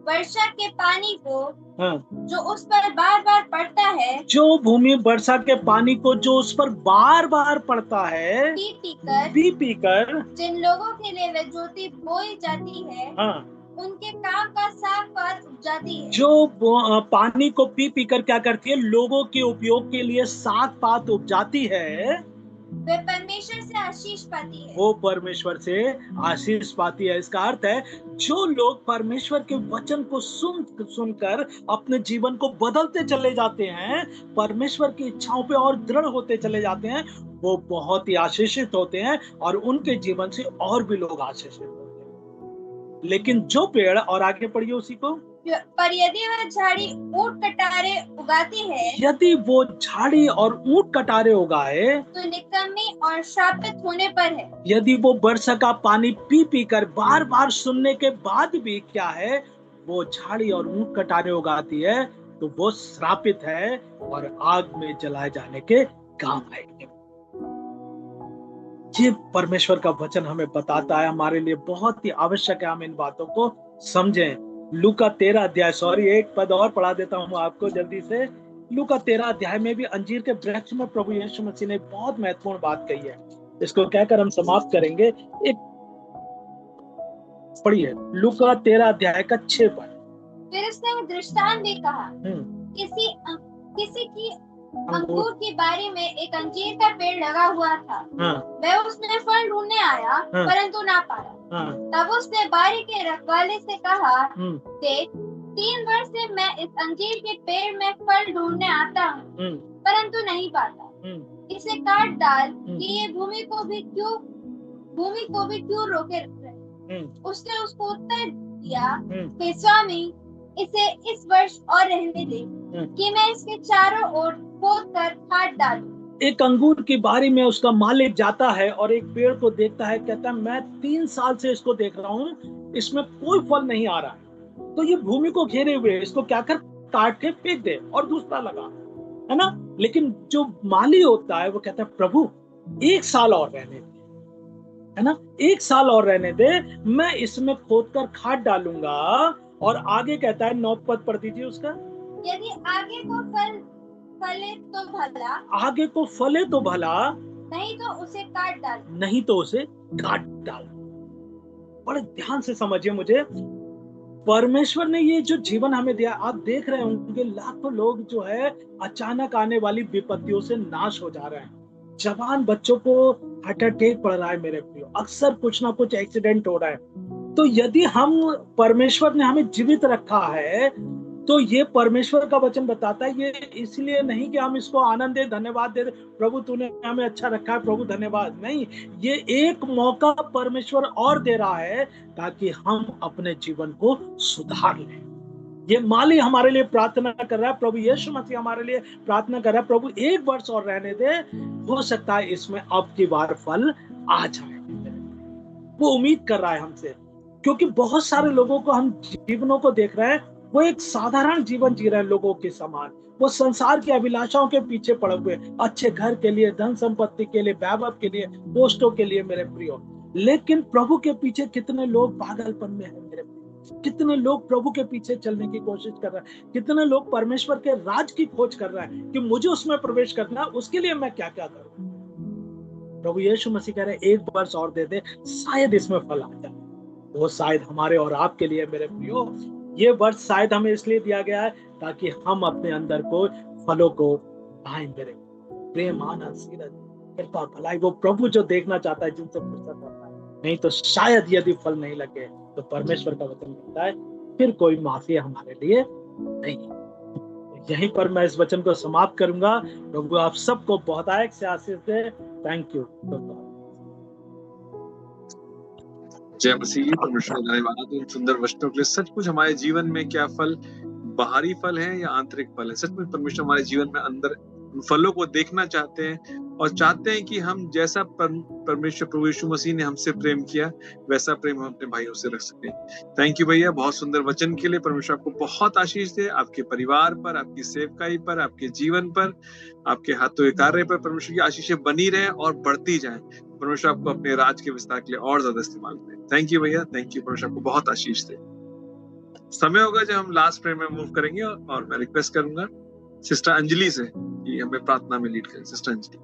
वर्षा के पानी को जो उस पर बार बार पड़ता है, जो भूमि वर्षा के पानी को जो उस पर बार बार पड़ता है पी पी कर, जिन लोगों के लिए वह ज्योति बोई जाती है उनके काम का साग पात उपजाती है। जो पानी को पी पी कर क्या करती है, लोगों के उपयोग के लिए साग पात उपजाती है, वे परमेश्वर से आशीष पाती है। वो परमेश्वर से आशीष पाती है। इसका अर्थ है जो लोग परमेश्वर के वचन को सुनकर अपने जीवन को बदलते चले जाते हैं, परमेश्वर की इच्छाओं पे और दृढ़ होते चले जाते हैं, वो बहुत ही आशीषित होते हैं और उनके जीवन से और भी लोग आशीषित होते हैं। लेकिन जो पेड़, और आगे पढ़िए उसी को, पर यदि वह झाड़ी ऊंट कटारे उगाती है, यदि वो झाड़ी और ऊंट कटारे उगाए तो निकम्मी और श्रापित होने पर है। यदि वो वर्षा का पानी पी पी कर बार बार सुनने के बाद भी क्या है, वो झाड़ी और ऊंट कटारे उगाती है, तो वो श्रापित है और आग में जलाए जाने के काम आएगी। ये परमेश्वर का वचन हमें बताता है, हमारे लिए बहुत ही आवश्यक है हम इन बातों को समझें। लूका 13 अध्याय, सॉरी एक पद और पढ़ा देता हूं आपको जल्दी से। लूका 13 अध्याय में भी अंजीर के वृक्ष में प्रभु यीशु मसीह ने बहुत महत्वपूर्ण बात कही है। इसको कहकर हम समाप्त करेंगे। एक पढ़िए लूका 13 अध्याय का 6 पद। फिर उसने दृष्टांत भी कहा, किसी की अंगूर की बारी में एक अंजीर का पेड़ लगा हुआ था। वह उसमें फल ढूंढने आया, परंतु ना पाया। तब उसने बारी के रखवाले से कहा, देख 3 वर्ष से मैं इस अंजीर के पेड़ में फल ढूंढने आता हूँ, परंतु नहीं पाता। इसे काट डाल कि ये भूमि को भी क्यों रोके रहे। उसने उसको उत्तर दिया, हे स्वामी, इसे इस वर्ष और रहने दे कि मैं इसके चारों ओर खोद कर काट डालूं। एक अंगूर की बारी में उसका मालिक जाता है और एक पेड़ को देखता है, कहता है मैं 3 साल से इसको देख रहा हूँ, इसमें कोई फल नहीं आ रहा है, तो ये भूमि को घेरे हुए, इसको क्या कर, काट के फेंक दे और दूसरा लगा, है ना। लेकिन जो माली होता है वो कहता है प्रभु 1 साल और रहने दे, है ना, 1 साल और रहने दे, मैं इसमें खोद कर खाद डालूंगा। और आगे कहता है 9 पद पढ़ दीजिए उसका, यदि आगे को फले तो भला, आगे को फले तो भला, नहीं तो उसे काट डाल, नहीं तो उसे काट डाल। बड़े ध्यान से समझिए मुझे, परमेश्वर ने ये जो जीवन हमें दिया, आप देख रहे होंगे लाखों लोग जो है अचानक आने वाली विपत्तियों से नाश हो जा रहे हैं। जवान बच्चों को हार्ट अटैक पड़ रहा है मेरे प्रियो, अक्सर कुछ ना कुछ एक्सीडेंट हो रहा है। तो यदि हम, परमेश्वर ने हमें जीवित रखा है, तो ये परमेश्वर का वचन बताता है, ये इसलिए नहीं कि हम इसको आनंद दे, धन्यवाद दे, प्रभु तूने हमें अच्छा रखा है, प्रभु धन्यवाद, नहीं, ये एक मौका परमेश्वर और दे रहा है ताकि हम अपने जीवन को सुधार लें। ये माली हमारे लिए प्रार्थना कर रहा है, प्रभु यीशु मसीह हमारे लिए प्रार्थना कर रहा है, प्रभु 1 वर्ष और रहने दे, हो सकता है इसमें अब की बार फल आ जाए। वो उम्मीद कर रहा है हमसे, क्योंकि बहुत सारे लोगों को हम जीवनों को देख रहे हैं, वो एक साधारण जीवन जी रहे हैं लोगों के समान, वो संसार की अभिलाषाओं के पीछे पड़े हुए, अच्छे घर के लिए, धन संपत्ति के लिए, वैभव के लिए, पोस्टों के लिए मेरे प्रियो। लेकिन प्रभु के पीछे कितने लोग पागलपन में हैं मेरे प्रियो, कितने लोग प्रभु के पीछे चलने की कोशिश कर रहे हैं, कितने लोग परमेश्वर के राज की खोज कर रहे हैं कि मुझे उसमें प्रवेश करना, उसके लिए मैं क्या क्या करूं। प्रभु यीशु मसीह कह रहे हैं 1 वर्ष और दे दे, शायद इसमें फल आ जाए। वो शायद हमारे और आपके लिए मेरे प्रियो, ये वर्ष शायद हमें इसलिए दिया गया है ताकि हम अपने अंदर को फलों को पाएं। मेरे प्रेम, आनंद, सीरत, कृपा, भलाई, वो प्रभु जो देखना चाहता है, जिनसे फुर्सत होता है। नहीं तो शायद यदि फल नहीं लगे तो परमेश्वर का वचन कहता है फिर कोई माफी हमारे लिए नहीं। यहीं पर मैं इस वचन को समाप्त करूंगा। प्रभु आप सबको बहुत आयक से आशीष दे। Thank you. जय मसीह। परमेश्वर धन्यवाद उन सुंदर वचनों के लिए। सचमुच हमारे जीवन में क्या फल, बाहरी फल है या आंतरिक फल है, सचमुच परमेश्वर हमारे जीवन में अंदर फलों को देखना चाहते हैं और चाहते हैं कि हम जैसा परमेश्वर प्रभु यीशु मसीह ने हमसे प्रेम किया वैसा प्रेम हम अपने भाइयों से रख सके। थैंक यू भैया, बहुत सुंदर वचन के लिए। परमेश्वर आपको बहुत आशीष दे, आपके परिवार पर, आपकी सेवकाई पर, आपके जीवन पर, आपके हाथों के कार्य पर परमेश्वर की आशीषें बनी रहे और बढ़ती जाए। परमेश्वर आपको अपने राज के विस्तार के लिए और ज्यादा इस्तेमाल करें। थैंक यू भैया, थैंक यू। परमेश्वर आपको बहुत आशीष दे। समय होगा जब हम लास्ट प्रेयर में मूव करेंगे और मैं रिक्वेस्ट करूंगा सिस्टर अंजलि से कि हमें प्रार्थना में लीड करें। सिस्टर अंजलि।